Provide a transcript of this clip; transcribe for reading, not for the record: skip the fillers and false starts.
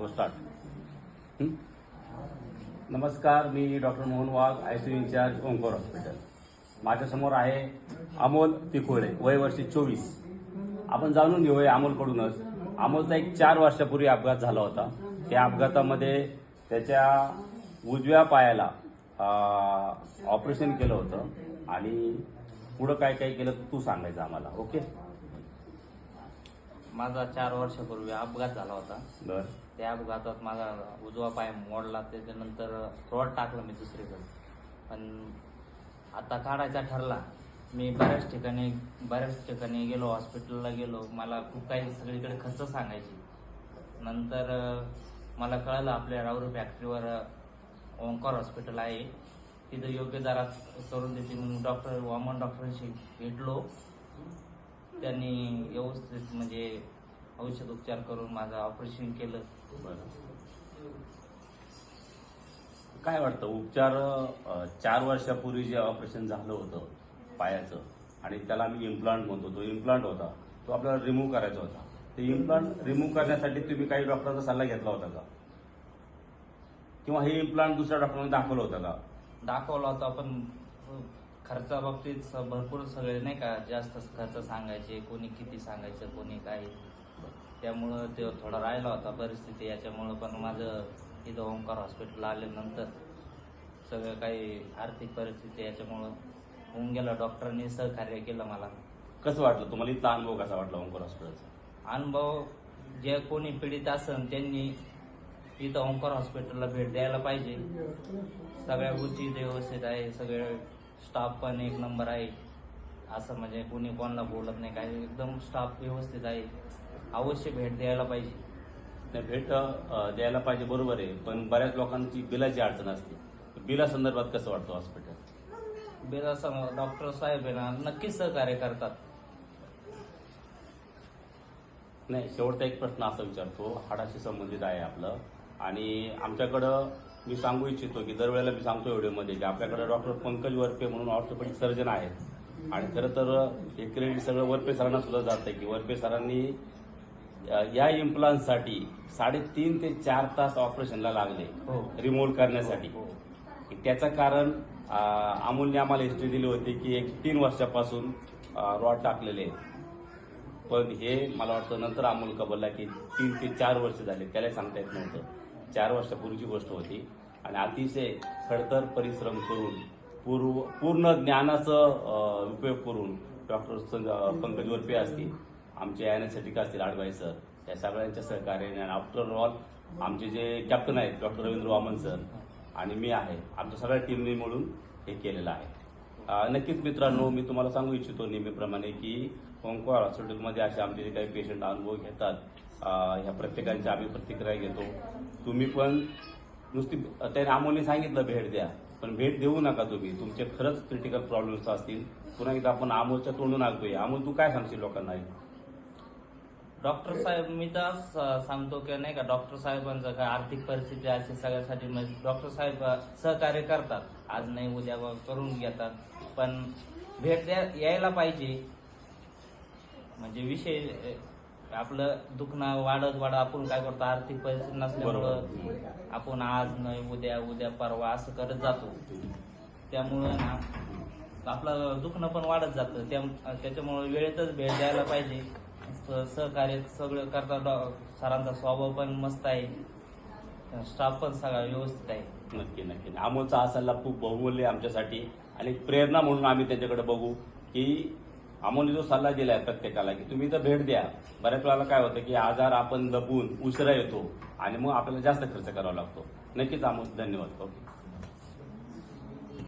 Start. नमस्कार, मी doctor Mohan वाघ, ICU in charge Omkar hospital. माझ्यासमोर आहे अमोल तिकोळे, वय वर्ष 24. आपण जाणून घेऊया अमोलकडूनच. अमोलचा एक 4 वर्षापूर्वी अपघात झाला होता. त्या अपघातामध्ये त्याच्या उजव्या पायाला ऑपरेशन केलं होतं आणि पुढं काय काय केलं तू सांगायचं आम्हाला. ओके. माझा 4 वर्षापूर्वी अपघात झाला होता. बरं. त्या अपघातात माझा उजवा पाय मोडला. त्याच्यानंतर रॉड टाकलं मी दुसरीकडे. पण आता काढायचा ठरला. मी बऱ्याच ठिकाणी गेलो, हॉस्पिटलला गेलो. मला खूप काही सगळीकडे खर्च सांगायची. नंतर मला कळलं आपल्या राऊरी फॅक्टरीवर ओंकार हॉस्पिटल आहे, तिथं योग्य दरात करून देते. म्हणून डॉक्टर वामन डॉक्टरांशी भेटलो. त्यांनी व्यवस्थित म्हणजे औषध उपचार करून माझं ऑपरेशन केलं. काय वाटतं उपचार 4 वर्षापूर्वी जे ऑपरेशन झालं होतं पायाचं आणि त्याला आम्ही इम्प्लांट म्हणतो, तो इम्प्लांट होता, तो आपल्याला रिमूव्ह करायचा होता. ते इम्प्लांट रिमूव्ह करण्यासाठी तुम्ही काही डॉक्टरांचा सल्ला घेतला होता का, किंवा हे इम्प्लांट दुसऱ्या डॉक्टरांना दाखवलं होतं का? दाखवला होता, पण खर्चाबाबतीत भरपूर सगळे नाही का जास्त खर्च सांगायचे, कोणी किती सांगायचं, कोणी काय. त्यामुळं ते थोडा राहिला होता परिस्थिती. याच्यामुळं पण माझं इथं ओंकार हॉस्पिटल आल्यानंतर सगळं काही आर्थिक परिस्थिती याच्यामुळं होऊन गेलं. डॉक्टरांनी सहकार्य केलं मला. कसं वाटलं तुम्हाला, इथला अनुभव कसा वाटला ओंकार हॉस्पिटलचा? अनुभव, जे कोणी पीडित असेल त्यांनी इथं ओंकार हॉस्पिटलला भेट द्यायला पाहिजे. सगळ्या गोष्टी इथे व्यवस्थित आहे, सगळे स्टाफ पण एक नंबर आहे. असं म्हणजे कोणी कोणाला बोलत नाही, काही एकदम स्टाफ व्यवस्थित आहे. अवश्य भेट द्यायला पाहिजे. नाही, भेट द्यायला पाहिजे, बरोबर आहे. पण बऱ्याच लोकांची बिलाची अडचण असते. बिला संदर्भात कसं वाटतं हॉस्पिटल? बिलासमोर डॉक्टर साहेब आहे ना, नक्कीच सहकार्य करतात. नाही, शेवटचा एक प्रश्न असा विचारतो, हाडाशी संबंधित आहे आपलं. आणि आमच्याकडं मी सांगू इच्छितो की दरवेळेला मी सांगतो व्हिडिओमध्ये की आपल्याकडे डॉक्टर पंकज वरपे म्हणून ऑर्थोपेडिक सर्जन आहेत. आणि खरं तर हे क्रेडिट सगळं वरपे सरांना सुद्धा जातं की वरपे सरांनी या इम्प्लांटसाठी 3.5 ते 4 तास ऑपरेशनला लागले रिमूव्ह करण्यासाठी. त्याचं कारण अमोलने आम्हाला हिस्ट्री दिली होती की 3 वर्षापासून रॉड टाकलेले आहेत. पण हे मला वाटतं नंतर अमोल कबलला की 3 ते 4 वर्ष झाले, त्याला सांगता येत नव्हतं. 4 वर्षापूर्वीची गोष्ट होती. आणि अतिशय खडतर परिश्रम करून पूर्ण ज्ञानाचा उपयोग करून डॉक्टर पंकज वरपे असतील, आमचे ॲनेस्थेटिक असतील ॲडवायझर, या सगळ्यांच्या सहकार्याने, आणि आफ्टर ऑल आमचे जे कॅप्टन आहेत डॉक्टर रवींद्र वामन सर आणि मी आहे, आमच्या सगळ्या टीमने मिळून हे केलेलं आहे. नक्कीच मित्रांनो, मी तुम्हाला सांगू इच्छितो नेहमीप्रमाणे की ओंकार हॉस्पिटलमध्ये असे आमचे जे काही पेशंट अनुभव घेतात, ह्या प्रत्येकांच्या आम्ही प्रतिक्रिया घेतो. तुम्ही पण नुसती त्याने अमोलने सांगितलं भेट द्या, पण भेट देऊ नका तुम्ही. तुमचे खरंच क्रिटिकल प्रॉब्लेम्स असतील. पुन्हा एकदा आपण अमोलच्या तोंडून ऐकूया. अमोल, तू काय सांगशील लोकांना? डॉक्टर साहेब, मी तर सांगतो की नाही का, डॉक्टर साहेबांचं काय आर्थिक परिस्थिती अशी सगळ्यासाठी म्हणजे डॉक्टर साहेब सहकार्य करतात. आज नाही उद्या करून घेतात, पण भेट यायला पाहिजे. म्हणजे विषय आपलं दुखणं वाढत आपण काय करतो, आर्थिक परिस्थिती नसल्यामुळं आपण आज नाही उद्या परवा असं करत जातो. त्यामुळं ना आपलं दुखणं पण वाढत जातं. त्याच्यामुळे वेळेतच भेट द्यायला पाहिजे. सहकार्य सगळं करतात. सरांचा स्वभाव पण मस्त आहे, स्टाफ पण सगळा व्यवस्थित आहे. नक्की नक्की. अमोलचा हा सल्ला खूप बहुमूल्य आमच्यासाठी आणि प्रेरणा म्हणून आम्ही त्याच्याकडे बघू की अमोलने जो सल्ला दिलाय प्रत्येकाला की तुम्ही तर भेट द्या. बऱ्याच वेळेला काय होतं की आजार आपण लपून उशिरा येतो आणि मग आपल्याला जास्त खर्च करावा लागतो. नक्कीच अमोल, धन्यवाद. ओके.